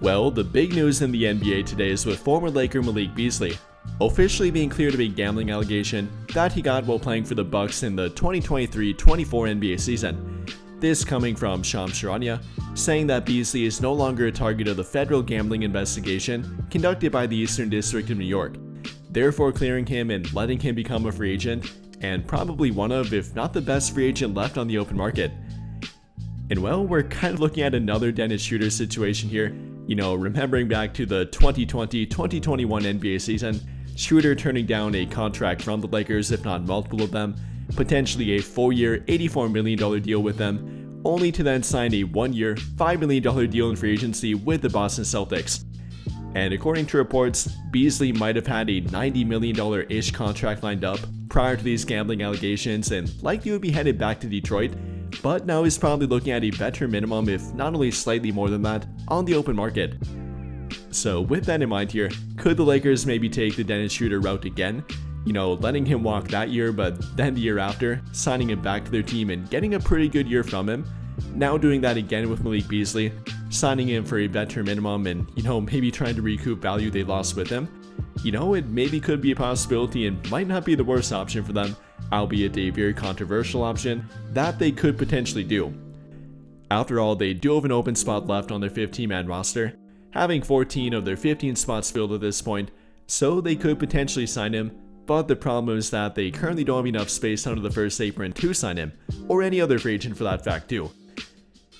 Well, the big news in the NBA today is with former Laker Malik Beasley officially being cleared of a gambling allegation that he got while playing for the Bucks in the 2023-24 NBA season. This coming from Schroder, saying that Beasley is no longer a target of the federal gambling investigation conducted by the Eastern District of New York, therefore clearing him and letting him become a free agent, and probably one of, if not the best free agent left on the open market. And well, we're kind of looking at another Dennis Schroder situation here. Remembering back to the 2020-2021 NBA season, Schroder turning down a contract from the Lakers, if not multiple of them, potentially a 4-year, $84 million deal with them, only to then sign a 1-year, $5 million deal in free agency with the Boston Celtics. And according to reports, Beasley might have had a $90 million-ish contract lined up prior to these gambling allegations and likely would be headed back to Detroit, but now he's probably looking at a veteran minimum, if not only slightly more than that, on the open market. So with that in mind here, could the Lakers maybe take the Dennis Schroder route again? Letting him walk that year, but then the year after, signing him back to their team and getting a pretty good year from him. Now doing that again with Malik Beasley, signing him for a veteran minimum and, maybe trying to recoup value they lost with him. It maybe could be a possibility and might not be the worst option for them, albeit a very controversial option that they could potentially do. After all, they do have an open spot left on their 15-man roster, having 14 of their 15 spots filled at this point, so they could potentially sign him, but the problem is that they currently don't have enough space under the first apron to sign him, or any other free agent for that fact too.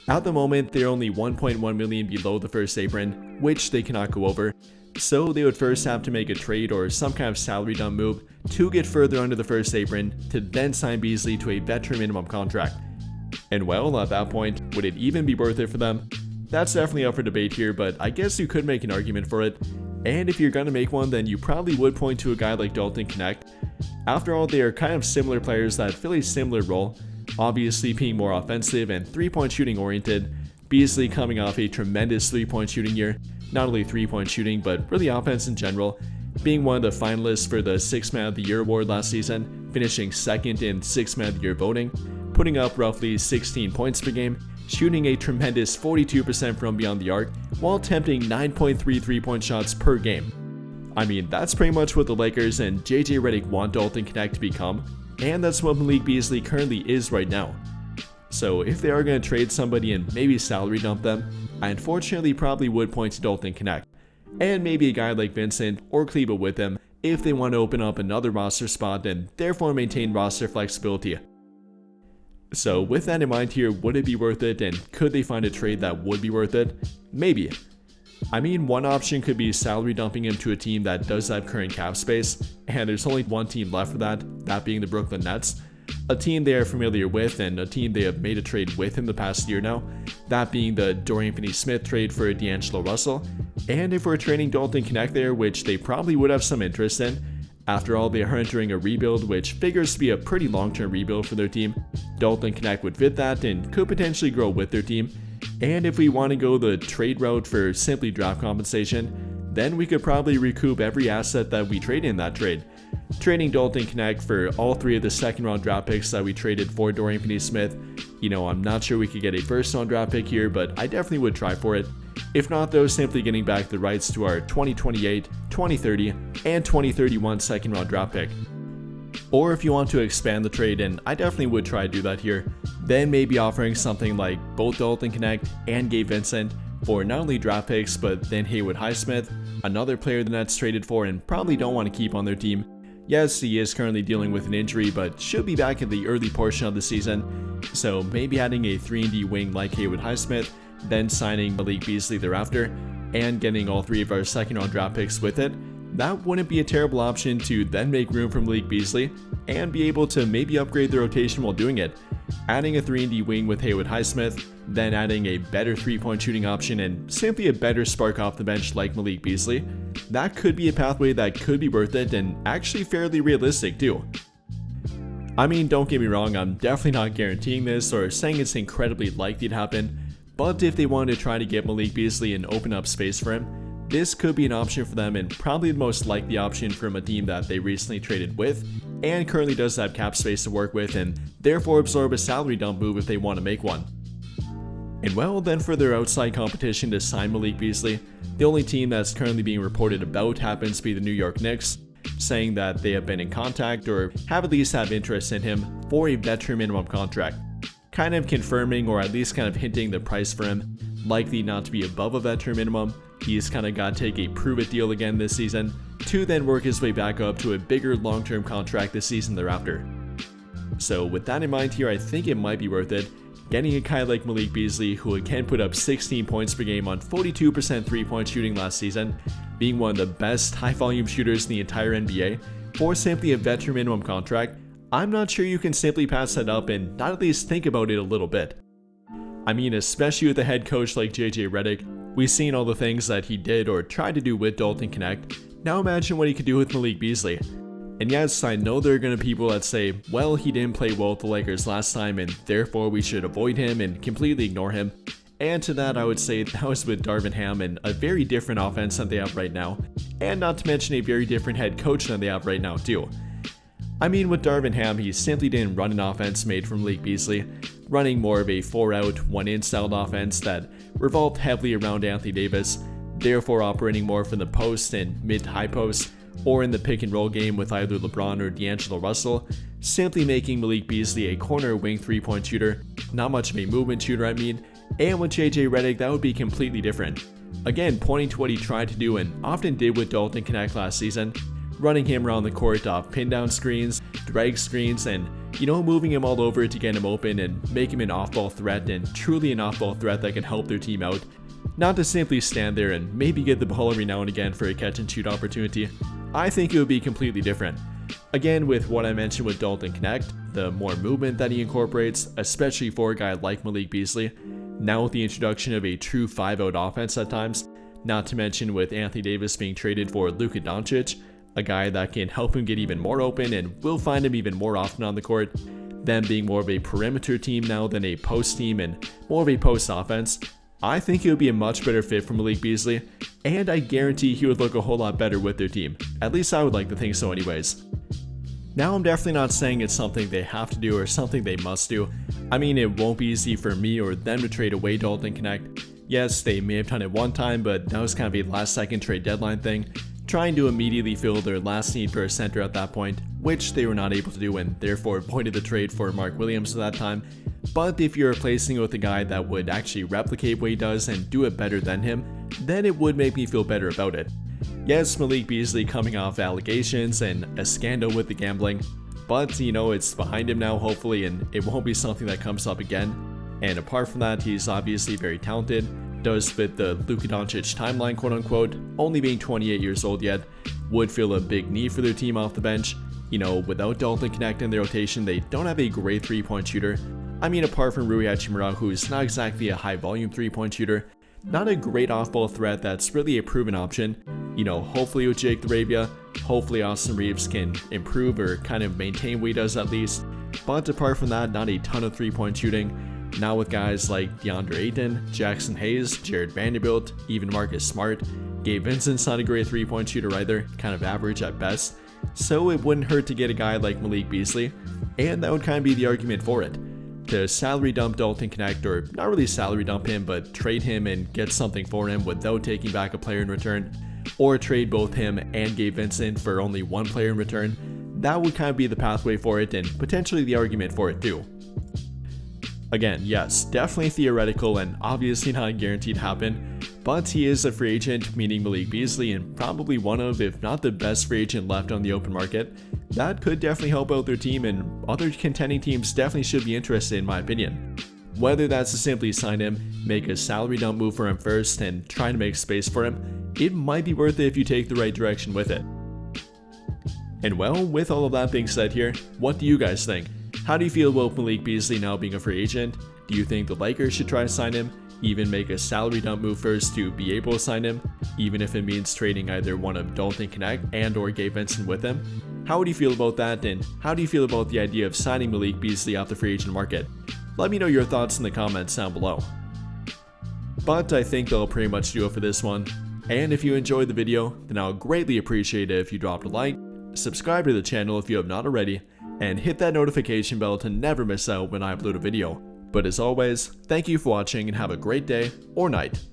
At the moment, they're only $1.1 million below the first apron, which they cannot go over, so they would first have to make a trade or some kind of salary dump move to get further under the first apron to then sign Beasley to a veteran minimum contract. And well, at that point, would it even be worth it for them? That's definitely up for debate here, but I guess you could make an argument for it. And if you're gonna make one, then you probably would point to a guy like Dalton Knecht. After all, they are kind of similar players that fill a similar role, obviously being more offensive and three-point shooting oriented. Beasley coming off a tremendous three-point shooting year, not only three-point shooting, but really offense in general, being one of the finalists for the 6th Man of the Year award last season, finishing second in 6th Man of the Year voting, putting up roughly 16 points per game, shooting a tremendous 42% from beyond the arc, while attempting 9.3 three-point shots per game. I mean, that's pretty much what the Lakers and JJ Redick want Dalton Knecht to become, and that's what Malik Beasley currently is right now. So if they are going to trade somebody and maybe salary dump them, I unfortunately probably would point to Dalton Knecht, and maybe a guy like Vincent or Kleber with him if they want to open up another roster spot and therefore maintain roster flexibility. So with that in mind here, would it be worth it, and could they find a trade that would be worth it? Maybe. I mean, one option could be salary dumping him to a team that does have current cap space, and there's only one team left for that being the Brooklyn Nets. A team they are familiar with and a team they have made a trade with in the past year now, that being the Dorian Finney-Smith trade for D'Angelo Russell. And if we're trading Dalton Knecht there, which they probably would have some interest in, after all, they are entering a rebuild which figures to be a pretty long-term rebuild for their team. Dalton Knecht would fit that and could potentially grow with their team. And if we want to go the trade route for simply draft compensation, then we could probably recoup every asset that we trade in that trade. Trading Dalton Knecht for all 3 of the second-round draft picks that we traded for Dorian Finney-Smith, I'm not sure we could get a first-round draft pick here, but I definitely would try for it. If not, though, simply getting back the rights to our 2028, 2030, and 2031 second-round draft pick. Or if you want to expand the trade, and I definitely would try to do that here, then maybe offering something like both Dalton Knecht and Gabe Vincent for not only draft picks, but then Haywood Highsmith, another player the Nets traded for and probably don't want to keep on their team. Yes, he is currently dealing with an injury, but should be back in the early portion of the season. So maybe adding a 3-and-D wing like Haywood Highsmith, then signing Malik Beasley thereafter, and getting all 3 of our second-round draft picks with it. That wouldn't be a terrible option to then make room for Malik Beasley and be able to maybe upgrade the rotation while doing it. Adding a 3-and-D wing with Haywood Highsmith, then adding a better 3-point shooting option and simply a better spark off the bench like Malik Beasley, that could be a pathway that could be worth it and actually fairly realistic too. I mean, don't get me wrong, I'm definitely not guaranteeing this or saying it's incredibly likely to happen, but if they wanted to try to get Malik Beasley and open up space for him, this could be an option for them and probably the most likely option from a team that they recently traded with and currently does have cap space to work with and therefore absorb a salary dump move if they want to make one. And well, then for their outside competition to sign Malik Beasley, the only team that's currently being reported about happens to be the New York Knicks, saying that they have been in contact or have at least have interest in him for a veteran minimum contract, kind of confirming or at least kind of hinting the price for him likely not to be above a veteran minimum. He's kind of got to take a prove-it deal again this season to then work his way back up to a bigger long-term contract this season thereafter. So with that in mind here, I think it might be worth it getting a guy like Malik Beasley, who again put up 16 points per game on 42% three-point shooting last season, being one of the best high-volume shooters in the entire NBA, for simply a veteran minimum contract. I'm not sure you can simply pass that up and not at least think about it a little bit. I mean, especially with a head coach like JJ Redick, we've seen all the things that he did or tried to do with Dalton Connect. Now imagine what he could do with Malik Beasley. And yes, I know there are going to be people that say, well, he didn't play well with the Lakers last time and therefore we should avoid him and completely ignore him. And to that I would say that was with Darvin Ham and a very different offense than they have right now. And not to mention a very different head coach than they have right now too. I mean, with Darvin Ham, he simply didn't run an offense made from Malik Beasley, running more of a 4-out, 1-in styled offense that revolved heavily around Anthony Davis, therefore operating more from the post and mid to high post, or in the pick and roll game with either LeBron or D'Angelo Russell, simply making Malik Beasley a corner wing 3-point shooter, not much of a movement shooter I mean, and with JJ Redick that would be completely different. Again, pointing to what he tried to do and often did with Dalton Connect last season, running him around the court off pin down screens, drag screens, and moving him all over to get him open and make him an off-ball threat and truly an off-ball threat that can help their team out. Not to simply stand there and maybe get the ball every now and again for a catch and shoot opportunity. I think it would be completely different. Again, with what I mentioned with Dalton Connect, the more movement that he incorporates, especially for a guy like Malik Beasley, now with the introduction of a true 5-out offense at times, not to mention with Anthony Davis being traded for Luka Doncic, a guy that can help him get even more open and will find him even more often on the court, them being more of a perimeter team now than a post team and more of a post offense, I think it would be a much better fit for Malik Beasley, and I guarantee he would look a whole lot better with their team. At least I would like to think so anyways. Now I'm definitely not saying it's something they have to do or something they must do. I mean, it won't be easy for me or them to trade away Dalton Connect. Yes, they may have done it one time, but that was kind of a last second trade deadline thing, trying to immediately fill their last need for a center at that point, which they were not able to do and therefore avoided the trade for Mark Williams at that time. But if you're replacing it with a guy that would actually replicate what he does and do it better than him, then it would make me feel better about it. Yes, Malik Beasley coming off allegations and a scandal with the gambling, but it's behind him now hopefully and it won't be something that comes up again. And apart from that, he's obviously very talented, does fit the Luka Doncic timeline quote unquote, only being 28 years old yet, would feel a big need for their team off the bench. Without Dalton Connect in their rotation, they don't have a great 3-point shooter. I mean, apart from Rui Hachimura, who's not exactly a high volume 3-point shooter, not a great off-ball threat that's really a proven option. Hopefully with Jake LaRavia, hopefully Austin Reeves can improve or kind of maintain what he does at least. But apart from that, not a ton of 3-point shooting. Now with guys like DeAndre Ayton, Jackson Hayes, Jared Vanderbilt, even Marcus Smart, Gabe Vincent's not a great 3-point shooter either, kind of average at best. So it wouldn't hurt to get a guy like Malik Beasley, and that would kind of be the argument for it. To salary dump Dalton Connect, or not really salary dump him, but trade him and get something for him without taking back a player in return, or trade both him and Gabe Vincent for only one player in return, that would kind of be the pathway for it and potentially the argument for it too. Again, yes, definitely theoretical and obviously not guaranteed to happen, but he is a free agent, meaning Malik Beasley, and probably one of, if not the best free agent left on the open market. That could definitely help out their team, and other contending teams definitely should be interested in my opinion. Whether that's to simply sign him, make a salary dump move for him first, and try to make space for him, it might be worth it if you take the right direction with it. And well, with all of that being said here, what do you guys think? How do you feel about Malik Beasley now being a free agent? Do you think the Lakers should try to sign him? Even make a salary dump move first to be able to sign him, even if it means trading either one of Dalton Connect and or Gabe Vincent with him? How would you feel about that, and how do you feel about the idea of signing Malik Beasley off the free agent market? Let me know your thoughts in the comments down below. But I think that'll pretty much do it for this one, and if you enjoyed the video, then I'll greatly appreciate it if you dropped a like, subscribe to the channel if you have not already, and hit that notification bell to never miss out when I upload a video. But as always, thank you for watching and have a great day or night.